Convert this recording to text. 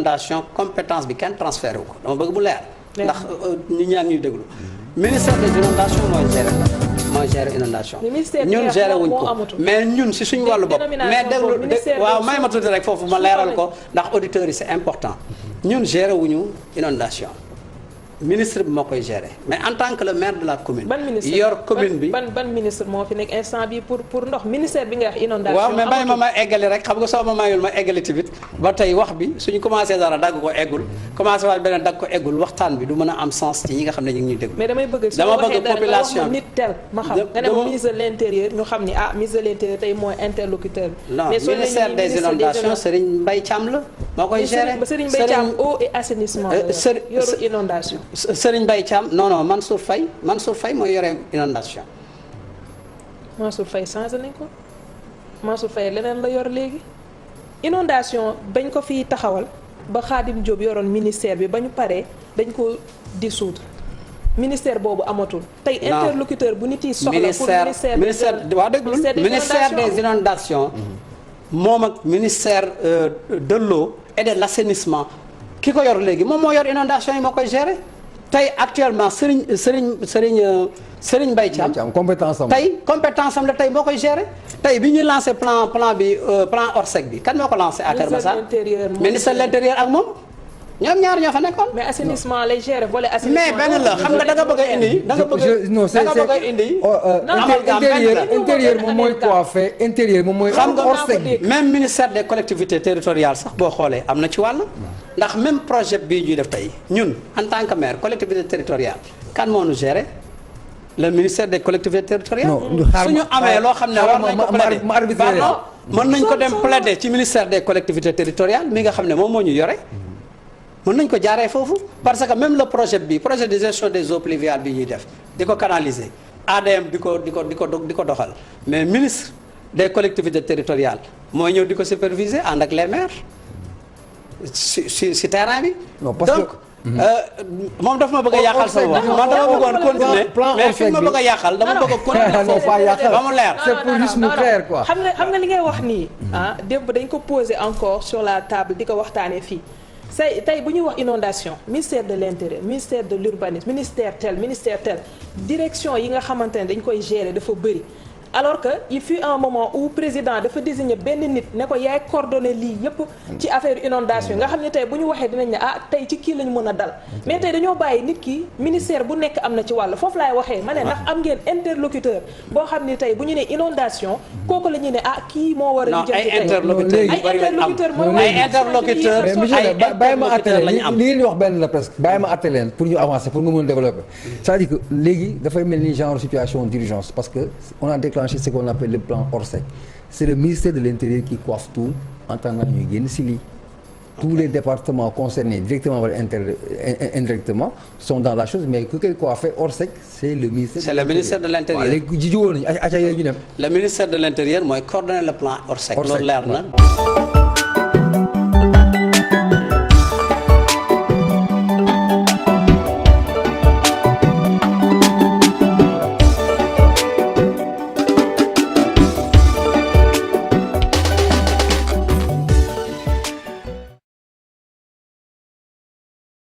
inondation compétence bi kenn transféré wu ko dama bëgg mu leer. ndax nit ñaa ngi ñuy déglu. ministère des inondations mooy gérer inondation ñun gérer wuñ ko mais ñun si suñu wàllu bopp mais déglu waaw may ma tuuti rek foofu ma leeral ko ndax auditeurs yi c'est important ñun gérer wuñu inondation ministre bi moo koy gérer mais en tant que le maire de la commune. yor commune bi ban ministre moo fi nekk instant bi pour ndox ministère bi nga wax inondation. waaw mais bàyyi ma eggali rek xam nga soo ma mayul ma eggali tamit ba tey wax bi suñu commencé dara dagg ko eggul commencé waat beneen dagg ko eggul waxtaan bi du mën a am sens ci ñi nga xam ne ñu ngi ñuy déglu. mais damay bëgg dama bëgg population nit tel ma xam nga ne ministre de l'intérieur ñu xam ni ministre de l'intérieur tey mooy interlocuteur bi. non ministère des inondations Serigne Mbaye Thiam la moo koy gérer. Serigne Mbaye Thiam eau et assainissement yoru inondation. Serigne Mbaye Thiam non Mansour Faye mooy yore inondation. Mansour Faye changé nañ ko Mansour Faye leneen la yor léegi inondation bañ ko fi taxawal ba Khadim Diop yoroon ministère bi ba ñu paree dañ ko dissoudre ministère boobu amatul. tey interlocuteur bu nit yi soxla pour ministère des inondations moom ak ministère de l'eau et de l'assainissement ki ko yor léegi moom moo yor inondation yi moo koy gérer. tey actuellement Serigne Mbaye Thiam compétence am la tey moo koy gérer tey bi ñuy lancé plan Orsec bi kan moo ko lancé à Keur Massar ministre de l'intérieur ak moom ñoom ñaar ñoo fa nekkoon. mais assainissement lay gérer volet assainissement. mais benn la xam nga da nga bëgg a indi. da nga bëgg a indi. intérieur moom mooy coiffé intérieur moom mooy. xam nga même ministère des collectivités territoriales sax boo xoolee am na ci wàll. ndax même projet bii ñuy def tey ñun en tant que maire collectivité territoriale kan moo ñu gérer le ministère des collectivités territoriales. suñu amee loo xam ne war nañ ko plaider mën nañ ko dem plaider ci ministère des collectivités territoriales mi nga xam ne moom moo ñu yore. mën nañ ko jaaree foofu parce que même le projet de gestion des eaux pluviales bi ñuy def di ko canaliser ADM di ko doxal mais ministre des collectivités territoriales mooy ñëw di ko superviser ànd ak les maires si terrain bi. donc moom daf ma bëgg a yàqal sama wax man dama bëggoon continuer mais fi ma bëgg a yàqal dama bëgg a continuer ba mu leer. c'est pour juste mu clair quoi. xam nga li ngay wax nii démb dañ ko poser encore sur la table di ko waxtaanee fii. tey bu ñuy wax inondation ministère de l'intérieur ministère de l'urbanisme ministère tel direction yi nga xamante ne dañ koy gérer dafa bëri alors que il fut un moment où président dafa désigner benn nit ne ko yaay coordonné lii yëpp ci affaire inondation nga xam ne tey bu ñu waxee dinañ ne tey ci kii lañ mën a dal mais tey dañoo bàyyi nit ki ministère bu nekk am na ci wàll foofu laay waxee ma ne ndax am ngeen interlocuteur boo xam ne tey bu ñu ne inondation kooku la ñuy ne kii moo war a ay interlocuteur bàyyi ma àtte leen li ngeen di wax benn la presque bàyyi ma àtte leen pour ñu avancer pour nga mën a développer c'est-à-dire que léegi dafay mel ni genre situation d'urgence parce que on a déclenché ce qu'on appelle le plan Orsec c'est le ministère de l'Intérieur qui coiffe tout en tant que ñuy génn si lii tous les départements concernés directement wala indirectement sont dans la chose mais ku koy coiffer Orsec c'est le ministère de l'Intérieur léegi jiitu woon nañu aca yooyu ñu dem le ministère de l'Intérieur mooy coordonner le plan Orsec loolu leer na